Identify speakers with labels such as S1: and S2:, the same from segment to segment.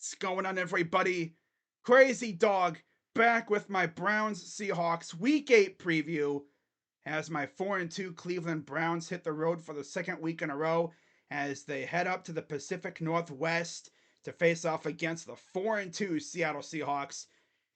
S1: What's going on, everybody? Crazy Dog back with my Browns Seahawks Week 8 preview as my 4-2 Cleveland Browns hit the road for the second week in a row as they head up to the Pacific Northwest to face off against the 4-2 Seattle Seahawks.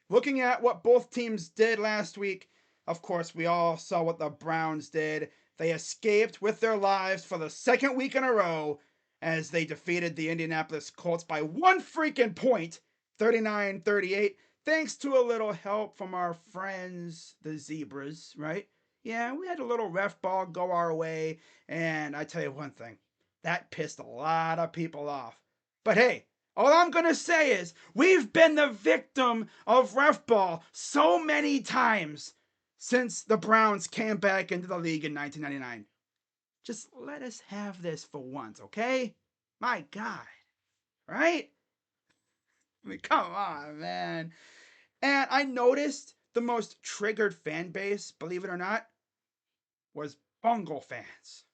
S1: Looking at what both teams did last week, of course, we all saw what the Browns did. They escaped with their lives for the second week in a row as they defeated the Indianapolis Colts by one freaking point, 39-38, thanks to a little help from our friends, the Zebras, right? Yeah, we had a little ref ball go our way, and I tell you one thing, that pissed a lot of people off. But hey, all I'm going to say is we've been the victim of ref ball so many times since the Browns came back into the league in 1999. Just let us have this for once, okay? My God, right? I mean, come on, man. And I noticed the most triggered fan base, believe it or not, was Bungle fans.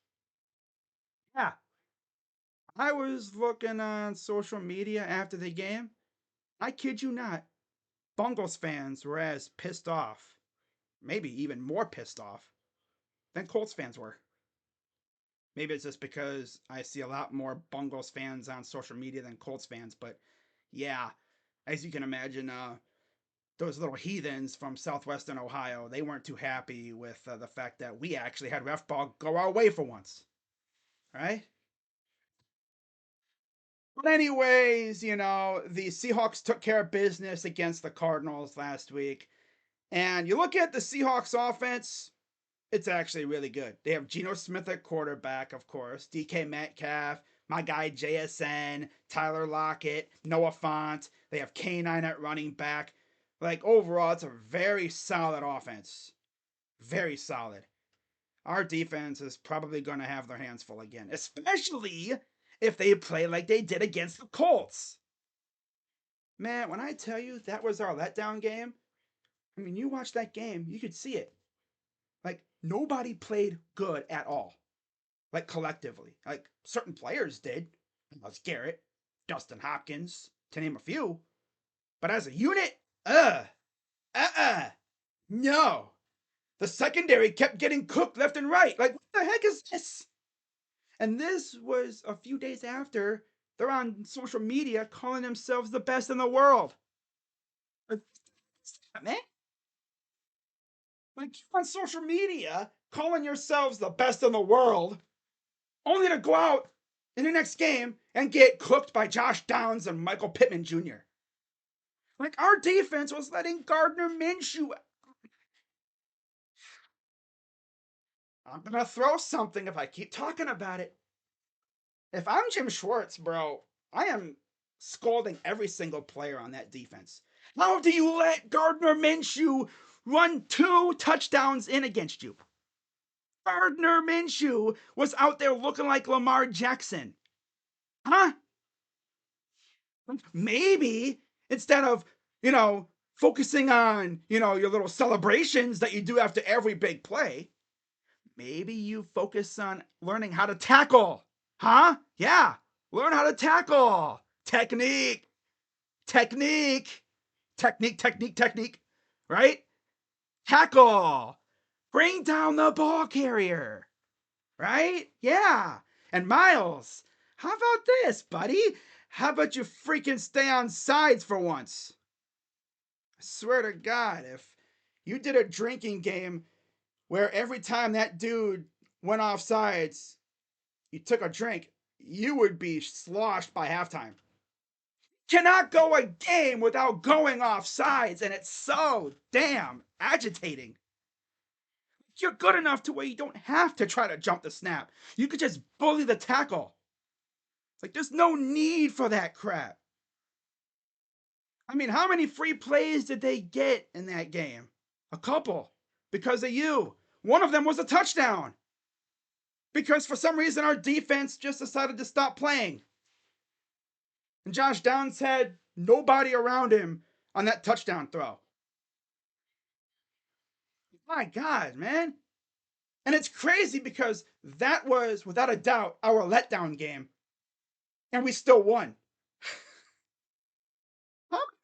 S1: Yeah, I was looking on social media after the game. I kid you not, Bungles fans were as pissed off, maybe even more pissed off, than Colts fans were. Maybe it's just because I see a lot more Bungles fans on social media than Colts fans, but yeah, as you can imagine, those little heathens from southwestern Ohio, they weren't too happy with the fact that we actually had ref ball go our way for once, right? But anyways, the Seahawks took care of business against the Cardinals last week. And you look at the Seahawks offense, it's actually really good. They have Geno Smith at quarterback, of course, DK Metcalf, my guy JSN, Tyler Lockett, Noah Fant. They have K9 at running back. Like, overall, it's a very solid offense. Very solid. Our defense is probably going to have their hands full again, especially if they play like they did against the Colts. Man, when I tell you that was our letdown game, I mean, you watch that game, you could see it. Like, nobody played good at all. Like, collectively. Like, certain players did. Like Garrett, Dustin Hopkins, to name a few. But as a unit, uh, no. The secondary kept getting cooked left and right. Like, what the heck is this? And this was a few days after they're on social media calling themselves the best in the world. Like, man, like you on social media calling yourselves the best in the world, only to go out in the next game and get cooked by Josh Downs and Michael Pittman Jr. Like our defense was letting Gardner Minshew. I'm gonna throw something if I keep talking about it. If I'm Jim Schwartz, bro, I am scolding every single player on that defense. How do you let Gardner Minshew run 2 touchdowns in against you? Gardner Minshew was out there looking like Lamar Jackson. Huh? Maybe instead of, focusing on, your little celebrations that you do after every big play, maybe you focus on learning how to tackle. Huh? Yeah. Learn how to tackle. Technique. Technique. Technique, technique, technique. Right? Tackle. Bring down the ball carrier. Right? Yeah. And Miles, how about this, buddy? How about you freaking stay on sides for once? I swear to God, if you did a drinking game where every time that dude went off sides, you took a drink, you would be sloshed by halftime. Cannot go a game without going off sides, and it's so damn agitating. You're good enough to where you don't have to try to jump the snap. You could just bully the tackle. Like, there's no need for that crap. I mean, how many free plays did they get in that game? A couple. Because of you. One of them was a touchdown. Because for some reason our defense just decided to stop playing. And Josh Downs had nobody around him on that touchdown throw. My God, man. And it's crazy because that was, without a doubt, our letdown game. And we still won.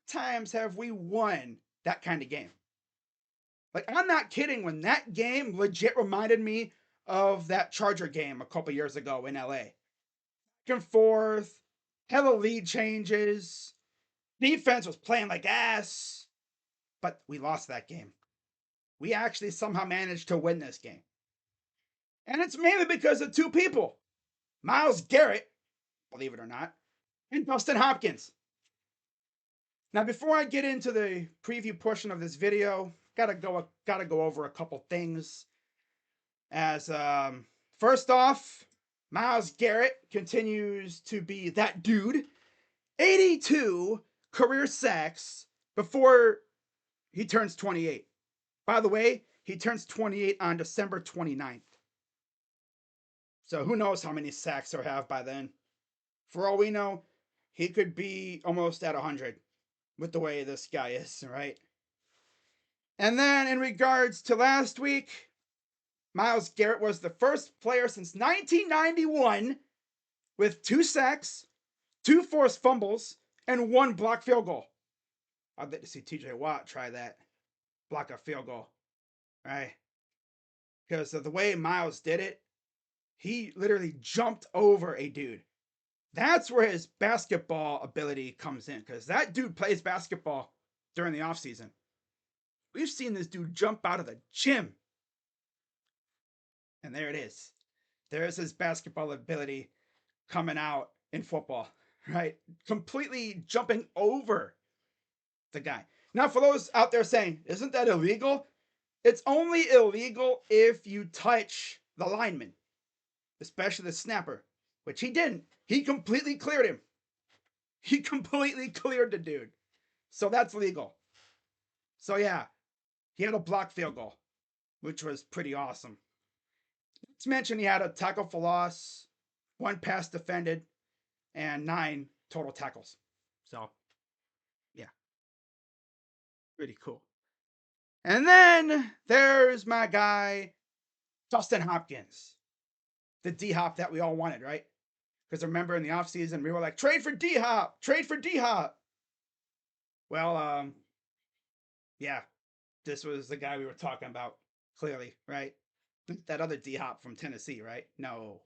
S1: times have we won that kind of game? Like, I'm not kidding when that game legit reminded me of that Charger game a couple years ago in LA. Back and forth, hella lead changes, defense was playing like ass, but we lost that game. We actually somehow managed to win this game. And it's mainly because of two people, Myles Garrett, believe it or not, and Dustin Hopkins. Now, before I get into the preview portion of this video, gotta go over a couple things. As first off, Myles Garrett continues to be that dude. 82 career sacks before he turns 28. By the way, he turns 28 on December 29th. So who knows how many sacks he'll have by then. For all we know, he could be almost at 100 with the way this guy is, right? And then in regards to last week, Myles Garrett was the first player since 1991 with 2 sacks, 2 forced fumbles, and 1 blocked field goal. I'd like to see TJ Watt try that. Block a field goal, right? Because of the way Myles did it, he literally jumped over a dude. That's where his basketball ability comes in, because that dude plays basketball during the offseason. We've seen this dude jump out of the gym. And there it is. There's his basketball ability coming out in football, right? Completely jumping over the guy. Now, for those out there saying, isn't that illegal? It's only illegal if you touch the lineman, especially the snapper, which he didn't. He completely cleared him. He completely cleared the dude. So that's legal. So yeah, he had a blocked field goal, which was pretty awesome. Let's mention he had a tackle for loss, 1 pass defended, and 9 total tackles. So, yeah, pretty cool. And then there's my guy, Dustin Hopkins, the D Hop that we all wanted, right? Because remember in the offseason, we were like, trade for D Hop, trade for D Hop. Well, yeah, this was the guy we were talking about, clearly, right? That other D Hop from Tennessee, right? No.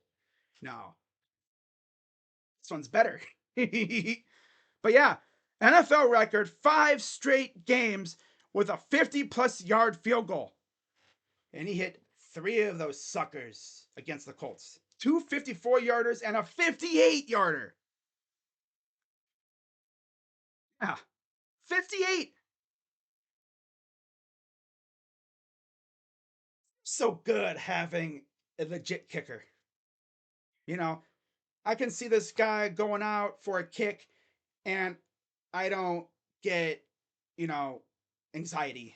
S1: This one's better. But yeah, NFL record 5 straight games with a 50+ yard field goal. And he hit 3 of those suckers against the Colts. 2 54-yarders and a 58-yarder. Yeah, 58. So good having a legit kicker. You know, I can see this guy going out for a kick and I don't get, you know, anxiety.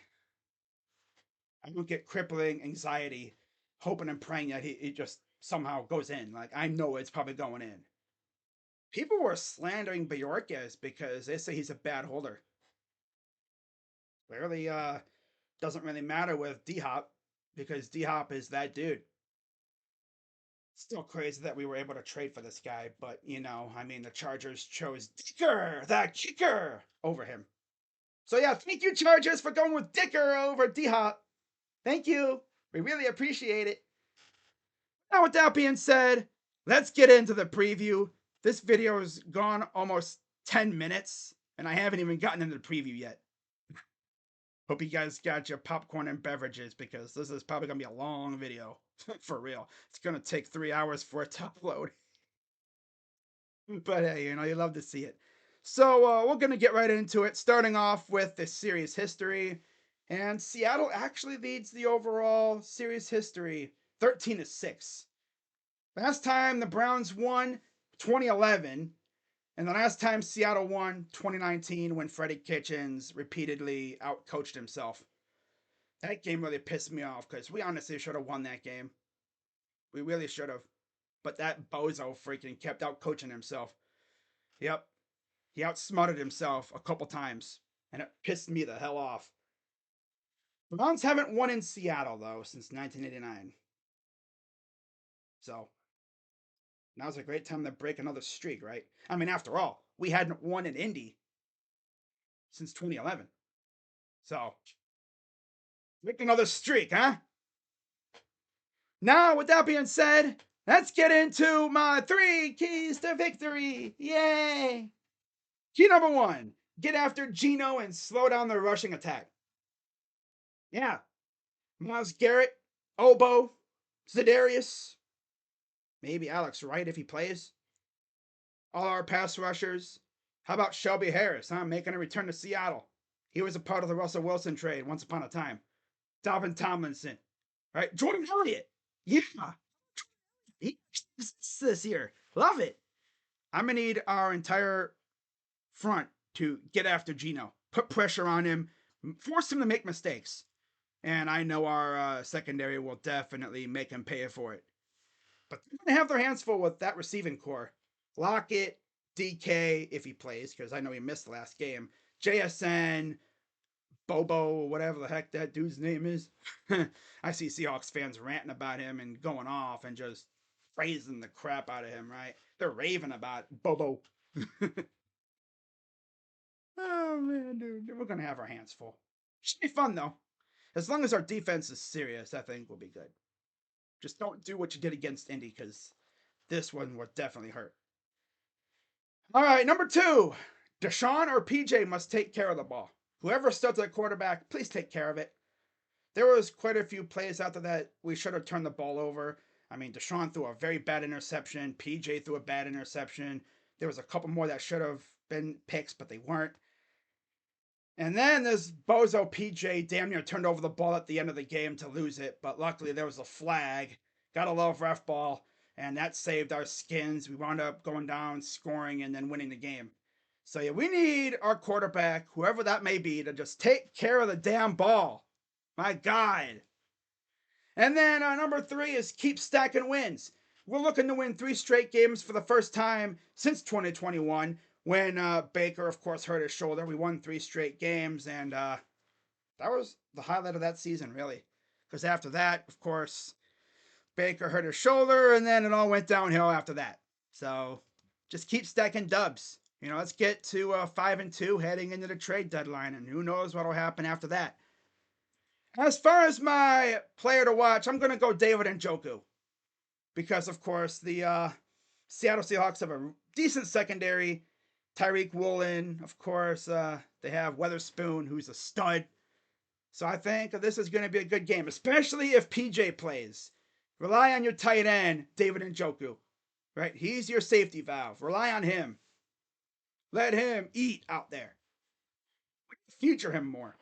S1: I don't get crippling anxiety, hoping and praying that he just somehow goes in. Like, I know it's probably going in. People were slandering Bjorkes because they say he's a bad holder. Clearly, doesn't really matter with D Hop because D Hop is that dude. Still crazy that we were able to trade for this guy, but you know, I mean, the Chargers chose Dicker, the kicker, over him. So yeah, thank you, Chargers, for going with Dicker over D Hop. Thank you. We really appreciate it. Now, with that being said, let's get into the preview. This video has gone almost 10 minutes, and I haven't even gotten into the preview yet. Hope you guys got your popcorn and beverages because this is probably going to be a long video. For real. It's going to take 3 hours for it to upload. But hey, you know, you love to see it. So we're going to get right into it, starting off with the series history. And Seattle actually leads the overall series history 13-6. Last time the Browns won, 2011. And the last time Seattle won, 2019, when Freddie Kitchens repeatedly outcoached himself. That game really pissed me off because we honestly should have won that game. We really should have. But that bozo freaking kept outcoaching himself. Yep. He outsmarted himself a couple times. And it pissed me the hell off. The Browns haven't won in Seattle, though, since 1989. So, now's a great time to break another streak, right? I mean, after all, we hadn't won in Indy since 2011. So, make another streak, huh? Now, with that being said, let's get into my 3 keys to victory. Yay! Key number 1, get after Geno and slow down the rushing attack. Yeah, Myles Garrett, Obo, Za'Darius, maybe Alex Wright if he plays. All our pass rushers. How about Shelby Harris, huh? Making a return to Seattle. He was a part of the Russell Wilson trade once upon a time. Dalvin Tomlinson, right? Jordan Elliott. Yeah. He this year. Love it. I'm going to need our entire front to get after Geno, put pressure on him, force him to make mistakes. And I know our secondary will definitely make him pay for it. But they're going to have their hands full with that receiving core. Lockett, DK, if he plays, because I know he missed the last game. JSN, Bobo, whatever the heck that dude's name is. I see Seahawks fans ranting about him and going off and just praising the crap out of him, right? They're raving about Bobo. Oh, man, dude. We're going to have our hands full. Should be fun, though. As long as our defense is serious, I think we'll be good. Just don't do what you did against Indy, because this one would definitely hurt. All right, number 2. Deshaun or PJ must take care of the ball. Whoever studs at quarterback, please take care of it. There was quite a few plays out there that we should have turned the ball over. I mean, Deshaun threw a very bad interception. PJ threw a bad interception. There was a couple more that should have been picks, but they weren't. And then this bozo PJ damn near turned over the ball at the end of the game to lose it, but luckily there was a flag. Got a love ref ball, and that saved our skins. We wound up going down, scoring, and then winning the game. So yeah, we need our quarterback, whoever that may be, to just take care of the damn ball. My God. And then number 3 is keep stacking wins. We're looking to win 3 straight games for the first time since 2021. When Baker, of course, hurt his shoulder, we won 3 straight games, and that was the highlight of that season, really. Because after that, of course, Baker hurt his shoulder, and then it all went downhill after that. So just keep stacking dubs. You know, let's get to 5-2 heading into the trade deadline, and who knows what will happen after that. As far as my player to watch, I'm going to go David Njoku. Because, of course, the Seattle Seahawks have a decent secondary. Tyreek Woolen, of course. They have Weatherspoon, who's a stud. So I think this is going to be a good game, especially if PJ plays. Rely on your tight end, David Njoku. Right? He's your safety valve. Rely on him. Let him eat out there. Feature him more.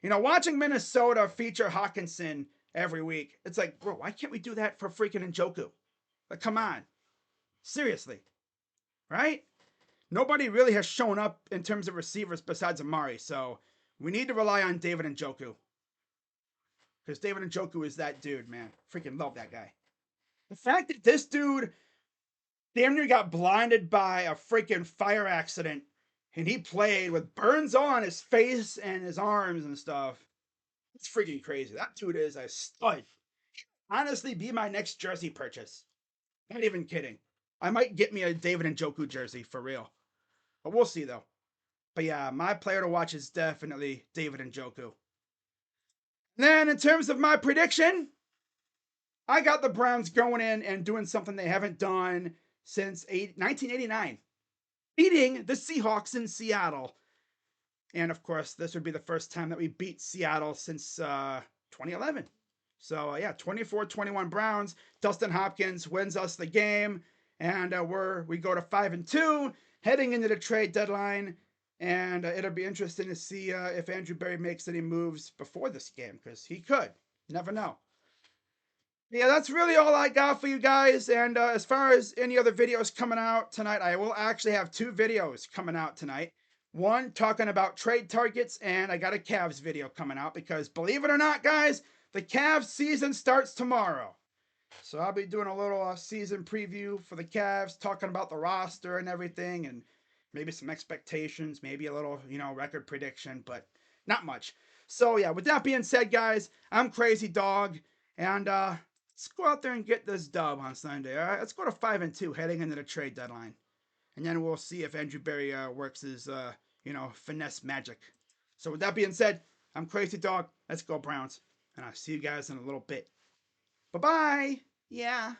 S1: You know, watching Minnesota feature Hawkinson every week, it's like, bro, why can't we do that for freaking Njoku? Like, come on. Seriously. Right? Nobody really has shown up in terms of receivers besides Amari, so we need to rely on David Njoku. Because David Njoku is that dude, man. Freaking love that guy. The fact that this dude damn near got blinded by a freaking fire accident and he played with burns on his face and his arms and stuff. It's freaking crazy. That dude is a stud. Honestly, be my next jersey purchase. Not even kidding. I might get me a David Njoku jersey for real. But we'll see though. But yeah, my player to watch is definitely David Njoku. Then in terms of my prediction, I got the Browns going in and doing something they haven't done since 1989. Beating the Seahawks in Seattle. And of course, this would be the first time that we beat Seattle since 2011. So yeah, 24-21 Browns. Dustin Hopkins wins us the game. And we go to 5-2 heading into the trade deadline. And it'll be interesting to see if Andrew Berry makes any moves before this game, because he could. Never know. Yeah, that's really all I got for you guys. And as far as any other videos coming out tonight, I will actually have 2 videos coming out tonight. One talking about trade targets, and I got a Cavs video coming out because, believe it or not, guys, the Cavs season starts tomorrow. So I'll be doing a little season preview for the Cavs, talking about the roster and everything, and maybe some expectations, maybe a little, record prediction, but not much. So yeah, with that being said, guys, I'm Crazy Dog, and let's go out there and get this dub on Sunday. All right, let's go to 5-2 heading into the trade deadline, and then we'll see if Andrew Berry works his finesse magic. So with that being said, I'm Crazy Dog. Let's go Browns. And I'll see you guys in a little bit. Bye-bye. Yeah.